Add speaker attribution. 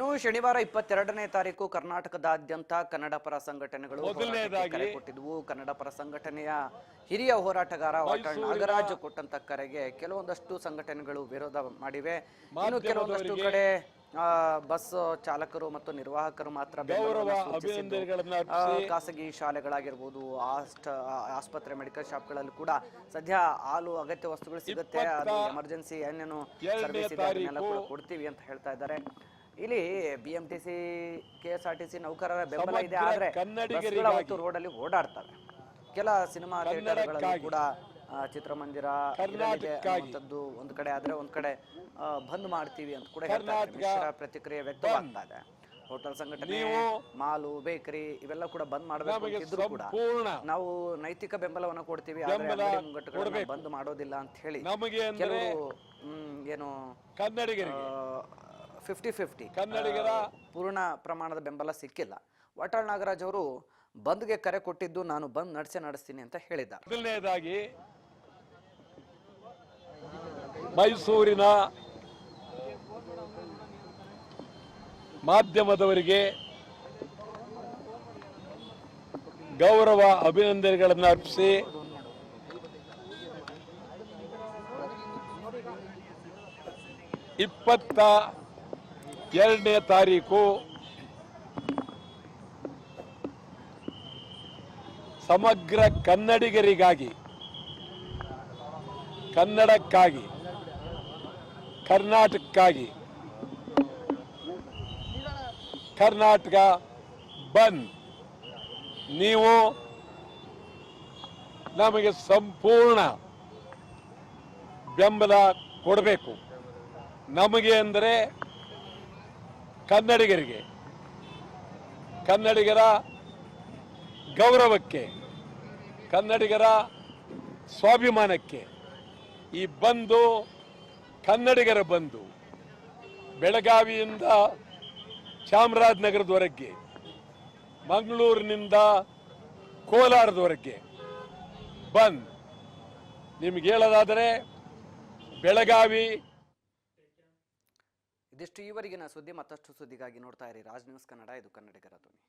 Speaker 1: ಇನ್ನು ಶನಿವಾರ 22ನೇ ತಾರೀಕು ಕರ್ನಾಟಕದಾದ್ಯಂತ ಕನ್ನಡ ಪರ ಸಂಘಟನೆಗಳು ಕರೆ ಕೊಟ್ಟಿದ್ವು. ಕನ್ನಡ ಪರ ಸಂಘಟನೆಯ ಹಿರಿಯ ಹೋರಾಟಗಾರ ವಾಟಾಳ್ ನಾಗರಾಜ್ ಕೊಟ್ಟಂತ ಕರೆಗೆ ಕೆಲವೊಂದಷ್ಟು ಸಂಘಟನೆಗಳು ವಿರೋಧ ಮಾಡಿವೆ. ಇನ್ನು ಕೆಲವೊಂದಷ್ಟು ಕಡೆ ಬಸ್ ಚಾಲಕರು ಮತ್ತು ನಿರ್ವಾಹಕರು ಮಾತ್ರ ಖಾಸಗಿ ಶಾಲೆಗಳಾಗಿರ್ಬೋದು, ಆಸ್ಪತ್ರೆ, ಮೆಡಿಕಲ್ ಶಾಪ್ಗಳಲ್ಲಿ ಕೂಡ ಸದ್ಯ ಹಾಲು ಅಗತ್ಯ ವಸ್ತುಗಳು ಸಿಗುತ್ತೆ, ಅದು ಎಮರ್ಜೆನ್ಸಿ ಏನೇನು ಸರ್ವಿಸ್ ಇದೆ ಅದನ್ನೆಲ್ಲ ಕೂಡ ಕೊಡ್ತೀವಿ ಅಂತ ಹೇಳ್ತಾ ಇದ್ದಾರೆ. ಇಲ್ಲಿ BMTC KSRTC ನೌಕರರ ಬೆಂಬಲ ಇದೆ, ಆದ್ರೆ ಬಸ್ಗಳು ರೋಡ್ ಅಲ್ಲಿ ಓಡಾಡ್ತವೆ. ಕೆಲ ಸಿನಿಮಾ ಥಿಯೇಟರ್ಗಳಲ್ಲಿ ಕೂಡ ಚಿತ್ರಮಂದಿರ ಅನ್ನುವಂಥದ್ದು ಒಂದ್ ಕಡೆ ಆದ್ರೆ ಒಂದ್ ಕಡೆ ಬಂದ್ ಮಾಡ್ತೀವಿ ಅಂತ ಕೂಡ ಹೇಳ್ತಾರೆ. ಮಿಶ್ರ ಪ್ರತಿಕ್ರಿಯೆ ವ್ಯಕ್ತವಾಗ್ತಾ ಇದೆ. ಹೋಟೆಲ್ ಸಂಘಟನೆ, ಮಾಲು, ಬೇಕರಿ ಇವೆಲ್ಲ ಕೂಡ ಬಂದ್ ಮಾಡಬೇಕು ಅಂತಿದ್ರು ಕೂಡ ನಾವು ನೈತಿಕ ಬೆಂಬಲವನ್ನು ಕೊಡ್ತೀವಿ, ಆದ್ರೆ ಮುಂಗಟ್ಟುಗಳನ್ನ ಬಂದ್ ಮಾಡೋದಿಲ್ಲ ಅಂತ ಹೇಳಿ ಕೆಲವರು ಏನು 50-50 ಕನ್ನಡಿಗರ ಪೂರ್ಣ ಪ್ರಮಾಣದ ಬೆಂಬಲ ಸಿಕ್ಕಿಲ್ಲ. ವಾಟಾಳ್ ನಾಗರಾಜ್ ಅವರು ಬಂದ್ಗೆ ಕರೆ ಕೊಟ್ಟಿದ್ದು ನಾನು ಬಂದ್ ನಡೆಸ್ತೀನಿ ಅಂತ ಹೇಳಿದ.
Speaker 2: ಮೊದಲನೇದಾಗಿ ಮೈಸೂರಿನ ಮಾಧ್ಯಮದವರಿಗೆ ಗೌರವ ಅಭಿನಂದನೆಗಳನ್ನು ಅರ್ಪಿಸಿ ಎರಡನೇ ತಾರೀಕು ಸಮಗ್ರ ಕನ್ನಡಿಗರಿಗಾಗಿ, ಕನ್ನಡಕ್ಕಾಗಿ, ಕರ್ನಾಟಕಕ್ಕಾಗಿ ಕರ್ನಾಟಕ ಬಂದ್. ನೀವು ನಮಗೆ ಸಂಪೂರ್ಣ ಬೆಂಬಲ ಕೊಡಬೇಕು. ನಮಗೆ ಅಂದರೆ ಕನ್ನಡಿಗರಿಗೆ, ಕನ್ನಡಿಗರ ಗೌರವಕ್ಕೆ, ಕನ್ನಡಿಗರ ಸ್ವಾಭಿಮಾನಕ್ಕೆ ಈ ಬಂದು ಕನ್ನಡಿಗರ ಬಂದು. ಬೆಳಗಾವಿಯಿಂದ ಚಾಮರಾಜನಗರದವರೆಗೆ, ಮಂಗಳೂರಿನಿಂದ ಕೋಲಾರದವರೆಗೆ ಬಂದ್. ನಿಮ್ಗೆ ಹೇಳೋದಾದರೆ ಬೆಳಗಾವಿ.
Speaker 1: ಇದಿಷ್ಟು ಈವರೆಗಿನ ಸುದ್ದಿ. ಮತ್ತಷ್ಟು ಸುದ್ದಿಗಾಗಿ ನೋಡ್ತಾ ಇರಿ ರಾಜ್ ನ್ಯೂಸ್ ಕನ್ನಡ. ಇದು ಕನ್ನಡಿಗರ ಧ್ವನಿ.